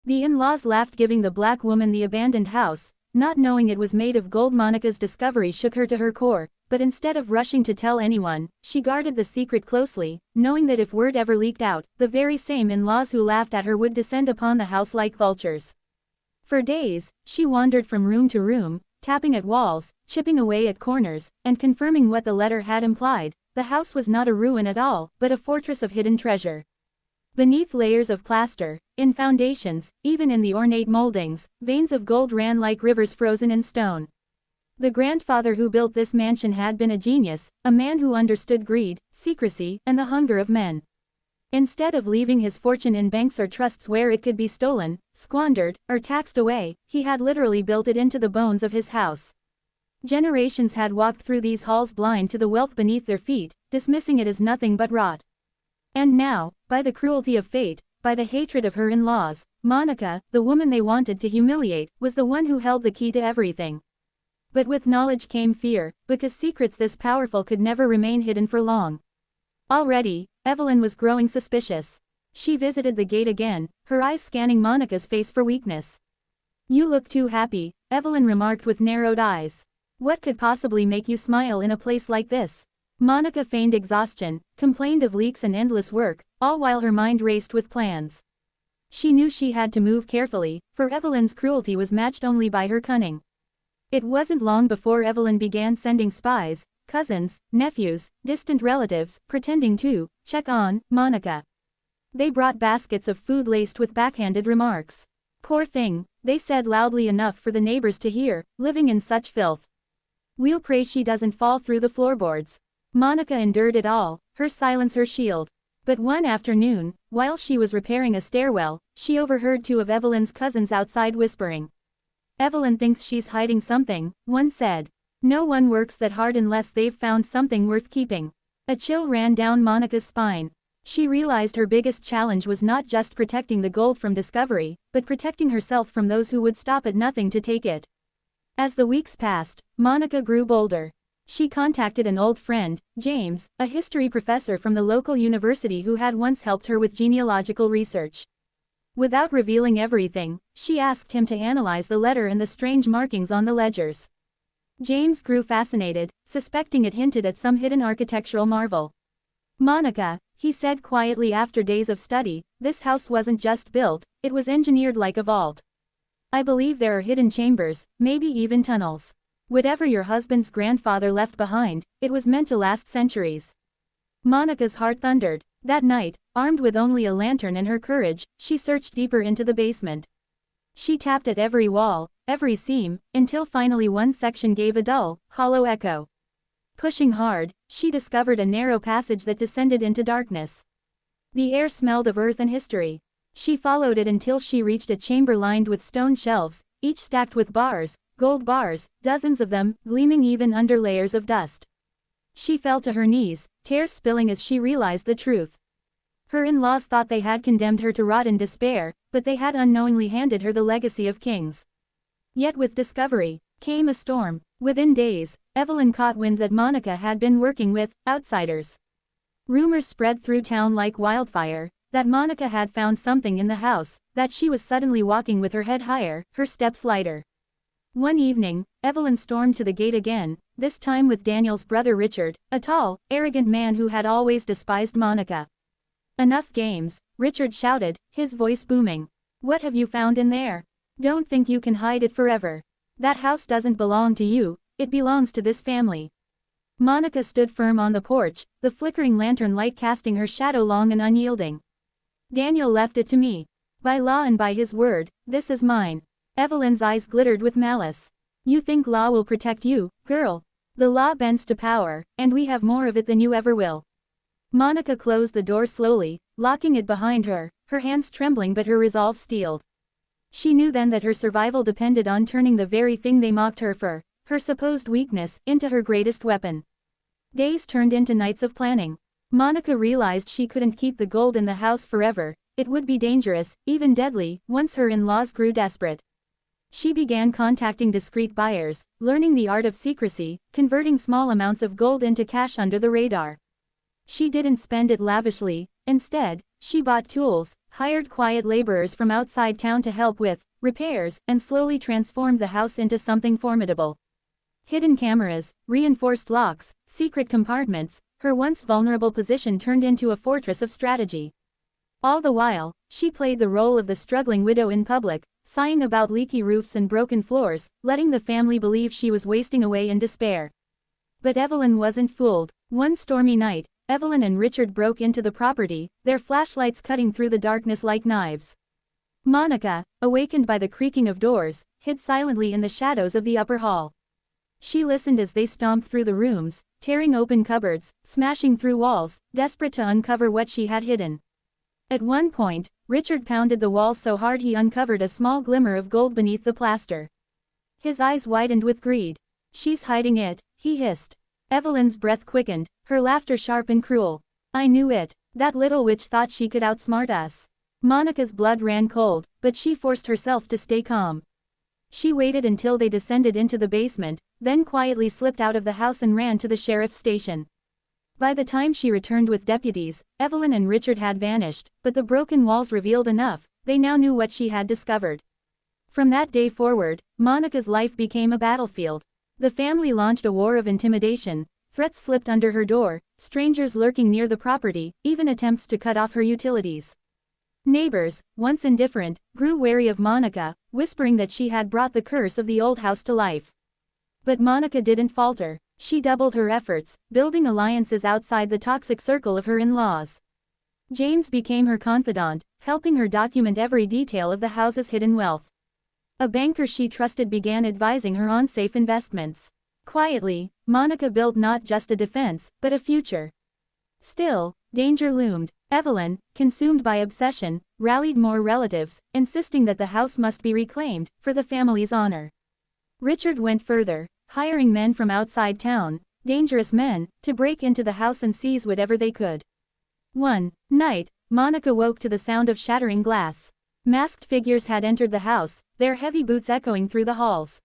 The in-laws laughed, giving the black woman the abandoned house, not knowing it was made of gold. Monica's discovery shook her to her core, but instead of rushing to tell anyone, she guarded the secret closely, knowing that if word ever leaked out, the very same in-laws who laughed at her would descend upon the house like vultures. For days, she wandered from room to room, tapping at walls, chipping away at corners, and confirming what the letter had implied. The house was not a ruin at all, but a fortress of hidden treasure. Beneath layers of plaster, in foundations, even in the ornate moldings, veins of gold ran like rivers frozen in stone. The grandfather who built this mansion had been a genius, a man who understood greed, secrecy, and the hunger of men. Instead of leaving his fortune in banks or trusts where it could be stolen, squandered, or taxed away, he had literally built it into the bones of his house. Generations had walked through these halls blind to the wealth beneath their feet, dismissing it as nothing but rot. And now, by the cruelty of fate, by the hatred of her in-laws, Monica, the woman they wanted to humiliate, was the one who held the key to everything. But with knowledge came fear, because secrets this powerful could never remain hidden for long. Already, Evelyn was growing suspicious. She visited the gate again, her eyes scanning Monica's face for weakness. "You look too happy," Evelyn remarked with narrowed eyes. "What could possibly make you smile in a place like this?" Monica feigned exhaustion, complained of leaks and endless work, all while her mind raced with plans. She knew she had to move carefully, for Evelyn's cruelty was matched only by her cunning. It wasn't long before Evelyn began sending spies, cousins, nephews, distant relatives, pretending to check on Monica. They brought baskets of food laced with backhanded remarks. "Poor thing," they said loudly enough for the neighbors to hear, "living in such filth. We'll pray she doesn't fall through the floorboards." Monica endured it all, her silence her shield. But one afternoon, while she was repairing a stairwell, she overheard two of Evelyn's cousins outside whispering. "Evelyn thinks she's hiding something," one said. "No one works that hard unless they've found something worth keeping." A chill ran down Monica's spine. She realized her biggest challenge was not just protecting the gold from discovery, but protecting herself from those who would stop at nothing to take it. As the weeks passed, Monica grew bolder. She contacted an old friend, James, a history professor from the local university who had once helped her with genealogical research. Without revealing everything, she asked him to analyze the letter and the strange markings on the ledgers. James grew fascinated, suspecting it hinted at some hidden architectural marvel. "Monica," he said quietly after days of study, "this house wasn't just built, it was engineered like a vault. I believe there are hidden chambers, maybe even tunnels. Whatever your husband's grandfather left behind, it was meant to last centuries." Monica's heart thundered. That night, armed with only a lantern and her courage, she searched deeper into the basement. She tapped at every wall, every seam, until finally one section gave a dull, hollow echo. Pushing hard, she discovered a narrow passage that descended into darkness. The air smelled of earth and history. She followed it until she reached a chamber lined with stone shelves, each stacked with bars, gold bars, dozens of them, gleaming even under layers of dust. She fell to her knees, tears spilling as she realized the truth. Her in-laws thought they had condemned her to rot in despair, but they had unknowingly handed her the legacy of kings. Yet with discovery, came a storm. Within days, Evelyn caught wind that Monica had been working with outsiders. Rumors spread through town like wildfire, that Monica had found something in the house, that she was suddenly walking with her head higher, her steps lighter. One evening, Evelyn stormed to the gate again, this time with Daniel's brother Richard, a tall, arrogant man who had always despised Monica. "Enough games," Richard shouted, his voice booming. "What have you found in there? Don't think you can hide it forever. That house doesn't belong to you, it belongs to this family." Monica stood firm on the porch, the flickering lantern light casting her shadow long and unyielding. "Daniel left it to me. By law and by his word, this is mine." Evelyn's eyes glittered with malice. "You think law will protect you, girl? The law bends to power, and we have more of it than you ever will." Monica closed the door slowly, locking it behind her, her hands trembling but her resolve steeled. She knew then that her survival depended on turning the very thing they mocked her for, her supposed weakness, into her greatest weapon. Days turned into nights of planning. Monica realized she couldn't keep the gold in the house forever. It would be dangerous, even deadly, once her in-laws grew desperate. She began contacting discreet buyers, learning the art of secrecy, converting small amounts of gold into cash under the radar. She didn't spend it lavishly. Instead, she bought tools, hired quiet laborers from outside town to help with repairs, and slowly transformed the house into something formidable. Hidden cameras, reinforced locks, secret compartments, her once vulnerable position turned into a fortress of strategy. All the while, she played the role of the struggling widow in public, sighing about leaky roofs and broken floors, letting the family believe she was wasting away in despair. But Evelyn wasn't fooled. One stormy night, Evelyn and Richard broke into the property, their flashlights cutting through the darkness like knives. Monica, awakened by the creaking of doors, hid silently in the shadows of the upper hall. She listened as they stomped through the rooms, tearing open cupboards, smashing through walls, desperate to uncover what she had hidden. At one point, Richard pounded the wall so hard he uncovered a small glimmer of gold beneath the plaster. His eyes widened with greed. "She's hiding it," he hissed. Evelyn's breath quickened, her laughter sharp and cruel. "I knew it. That little witch thought she could outsmart us." Monica's blood ran cold, but she forced herself to stay calm. She waited until they descended into the basement, then quietly slipped out of the house and ran to the sheriff's station. By the time she returned with deputies, Evelyn and Richard had vanished, but the broken walls revealed enough. They now knew what she had discovered. From that day forward, Monica's life became a battlefield. The family launched a war of intimidation. Threats slipped under her door, strangers lurking near the property, even attempts to cut off her utilities. Neighbors, once indifferent, grew wary of Monica, whispering that she had brought the curse of the old house to life. But Monica didn't falter. She doubled her efforts, building alliances outside the toxic circle of her in-laws. James became her confidant, helping her document every detail of the house's hidden wealth. A banker she trusted began advising her on safe investments. Quietly, Monica built not just a defense, but a future. Still, danger loomed. Evelyn, consumed by obsession, rallied more relatives, insisting that the house must be reclaimed, for the family's honor. Richard went further, hiring men from outside town, dangerous men, to break into the house and seize whatever they could. One night, Monica woke to the sound of shattering glass. Masked figures had entered the house, their heavy boots echoing through the halls.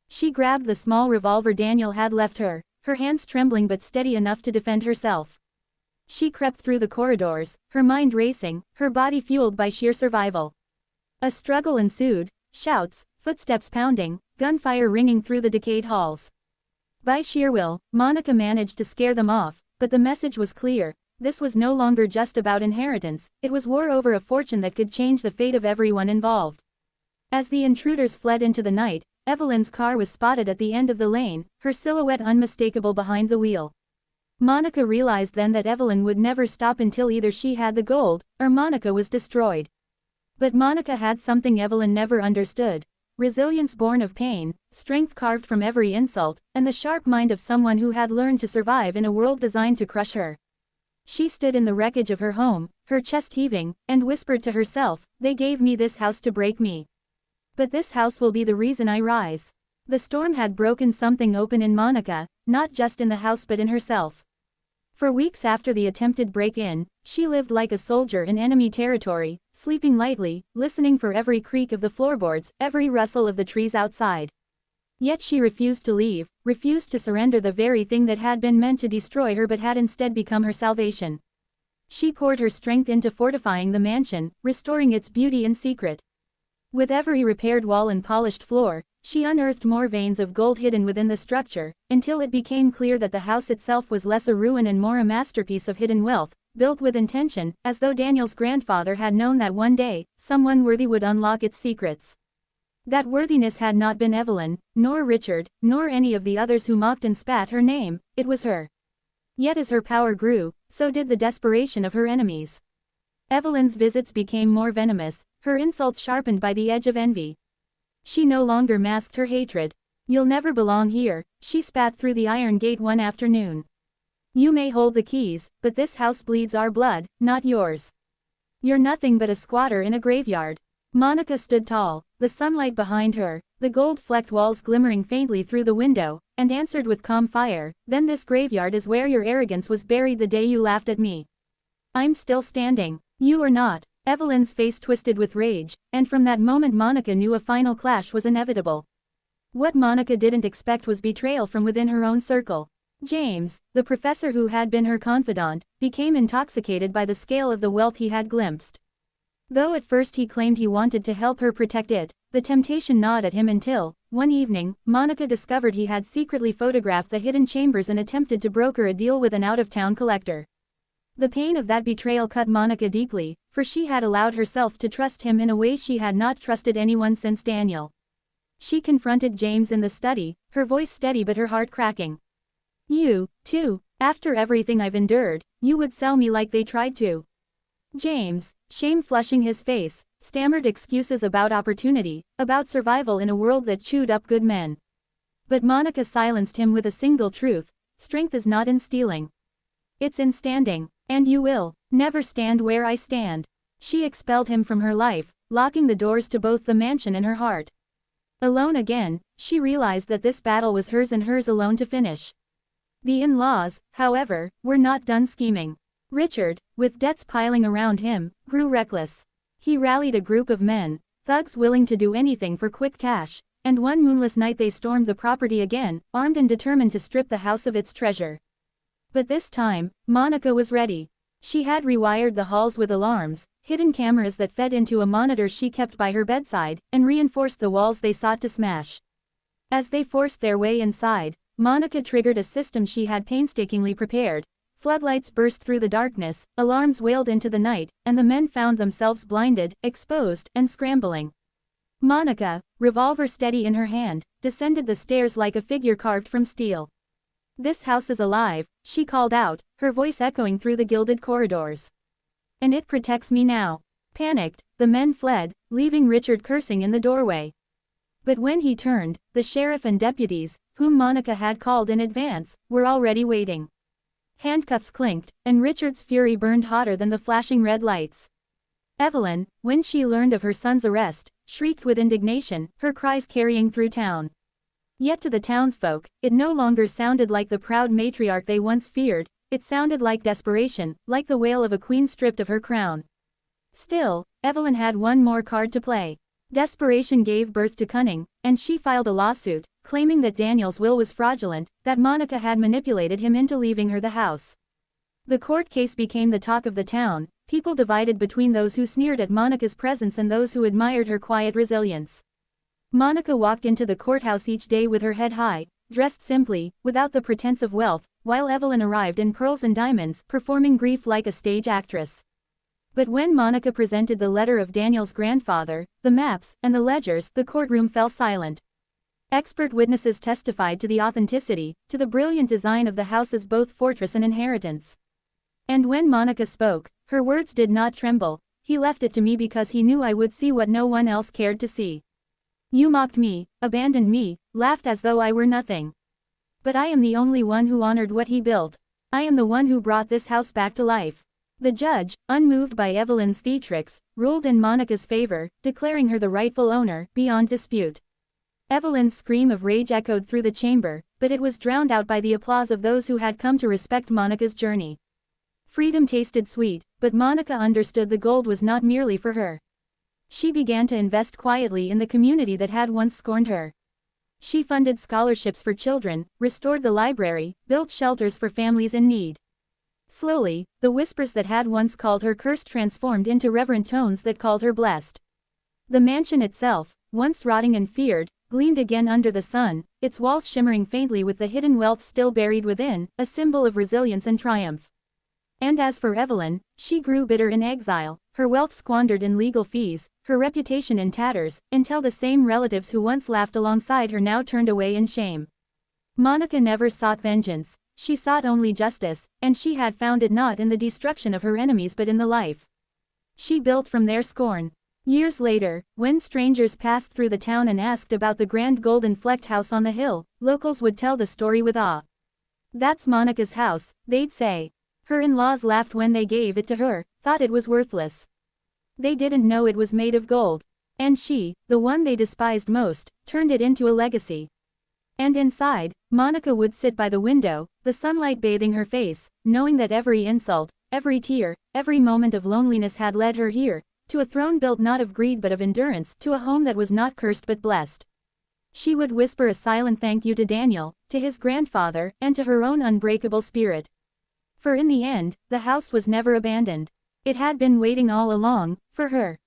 She grabbed the small revolver Daniel had left her, her hands trembling but steady enough to defend herself. She crept through the corridors, her mind racing, her body fueled by sheer survival. A struggle ensued, shouts, footsteps pounding, gunfire ringing through the decayed halls. By sheer will, Monica managed to scare them off, but the message was clear. This was no longer just about inheritance, it was war over a fortune that could change the fate of everyone involved. As the intruders fled into the night, Evelyn's car was spotted at the end of the lane, her silhouette unmistakable behind the wheel. Monica realized then that Evelyn would never stop until either she had the gold, or Monica was destroyed. But Monica had something Evelyn never understood. Resilience born of pain, strength carved from every insult, and the sharp mind of someone who had learned to survive in a world designed to crush her. She stood in the wreckage of her home, her chest heaving, and whispered to herself, "They gave me this house to break me. But this house will be the reason I rise." The storm had broken something open in Monica, not just in the house but in herself. For weeks after the attempted break-in, she lived like a soldier in enemy territory, sleeping lightly, listening for every creak of the floorboards, every rustle of the trees outside. Yet she refused to leave, refused to surrender the very thing that had been meant to destroy her but had instead become her salvation. She poured her strength into fortifying the mansion, restoring its beauty in secret. With every repaired wall and polished floor, she unearthed more veins of gold hidden within the structure, until it became clear that the house itself was less a ruin and more a masterpiece of hidden wealth, built with intention, as though Daniel's grandfather had known that one day, someone worthy would unlock its secrets. That worthiness had not been Evelyn, nor Richard, nor any of the others who mocked and spat her name, it was her. Yet as her power grew, so did the desperation of her enemies. Evelyn's visits became more venomous, her insults sharpened by the edge of envy. She no longer masked her hatred. "You'll never belong here," she spat through the iron gate one afternoon. "You may hold the keys, but this house bleeds our blood, not yours. You're nothing but a squatter in a graveyard." Monica stood tall, the sunlight behind her, the gold-flecked walls glimmering faintly through the window, and answered with calm fire, "Then this graveyard is where your arrogance was buried the day you laughed at me. I'm still standing. You are not." Evelyn's face twisted with rage, and from that moment Monica knew a final clash was inevitable. What Monica didn't expect was betrayal from within her own circle. James, the professor who had been her confidant, became intoxicated by the scale of the wealth he had glimpsed. Though at first he claimed he wanted to help her protect it, the temptation gnawed at him until, one evening, Monica discovered he had secretly photographed the hidden chambers and attempted to broker a deal with an out-of-town collector. The pain of that betrayal cut Monica deeply, for she had allowed herself to trust him in a way she had not trusted anyone since Daniel. She confronted James in the study, her voice steady but her heart cracking. "You, too, after everything I've endured, you would sell me like they tried to." James, shame flushing his face, stammered excuses about opportunity, about survival in a world that chewed up good men. But Monica silenced him with a single truth: strength is not in stealing. It's in standing. And you will never stand where I stand. She expelled him from her life, locking the doors to both the mansion and her heart. Alone again, she realized that this battle was hers and hers alone to finish. The in-laws, however, were not done scheming. Richard, with debts piling around him, grew reckless. He rallied a group of men, thugs willing to do anything for quick cash, and one moonless night they stormed the property again, armed and determined to strip the house of its treasure. But this time, Monica was ready. She had rewired the halls with alarms, hidden cameras that fed into a monitor she kept by her bedside, and reinforced the walls they sought to smash. As they forced their way inside, Monica triggered a system she had painstakingly prepared. Floodlights burst through the darkness, alarms wailed into the night, and the men found themselves blinded, exposed, and scrambling. Monica, revolver steady in her hand, descended the stairs like a figure carved from steel. "This house is alive," she called out, her voice echoing through the gilded corridors. "And it protects me now." Panicked, the men fled, leaving Richard cursing in the doorway. But when he turned, the sheriff and deputies, whom Monica had called in advance, were already waiting. Handcuffs clinked, and Richard's fury burned hotter than the flashing red lights. Evelyn, when she learned of her son's arrest, shrieked with indignation, her cries carrying through town. Yet to the townsfolk, it no longer sounded like the proud matriarch they once feared, it sounded like desperation, like the wail of a queen stripped of her crown. Still, Evelyn had one more card to play. Desperation gave birth to cunning, and she filed a lawsuit, claiming that Daniel's will was fraudulent, that Monica had manipulated him into leaving her the house. The court case became the talk of the town, people divided between those who sneered at Monica's presence and those who admired her quiet resilience. Monica walked into the courthouse each day with her head high, dressed simply, without the pretense of wealth, while Evelyn arrived in pearls and diamonds, performing grief like a stage actress. But when Monica presented the letter of Daniel's grandfather, the maps, and the ledgers, the courtroom fell silent. Expert witnesses testified to the authenticity, to the brilliant design of the house as both fortress and inheritance. And when Monica spoke, her words did not tremble. "He left it to me because he knew I would see what no one else cared to see. You mocked me, abandoned me, laughed as though I were nothing. But I am the only one who honored what he built. I am the one who brought this house back to life." The judge, unmoved by Evelyn's theatrics, ruled in Monica's favor, declaring her the rightful owner, beyond dispute. Evelyn's scream of rage echoed through the chamber, but it was drowned out by the applause of those who had come to respect Monica's journey. Freedom tasted sweet, but Monica understood the gold was not merely for her. She began to invest quietly in the community that had once scorned her. She funded scholarships for children, restored the library, built shelters for families in need. Slowly, the whispers that had once called her cursed transformed into reverent tones that called her blessed. The mansion itself, once rotting and feared, gleamed again under the sun, its walls shimmering faintly with the hidden wealth still buried within, a symbol of resilience and triumph. And as for Evelyn, she grew bitter in exile, her wealth squandered in legal fees, her reputation in tatters, until the same relatives who once laughed alongside her now turned away in shame. Monica never sought vengeance, she sought only justice, and she had found it not in the destruction of her enemies but in the life she built from their scorn. Years later, when strangers passed through the town and asked about the grand golden-flecked house on the hill, locals would tell the story with awe. "That's Monica's house," they'd say. Her in-laws laughed when they gave it to her, thought it was worthless. They didn't know it was made of gold. And she, the one they despised most, turned it into a legacy. And inside, Monica would sit by the window, the sunlight bathing her face, knowing that every insult, every tear, every moment of loneliness had led her here, to a throne built not of greed but of endurance, to a home that was not cursed but blessed. She would whisper a silent thank you to Daniel, to his grandfather, and to her own unbreakable spirit. For in the end, the house was never abandoned. It had been waiting all along, for her.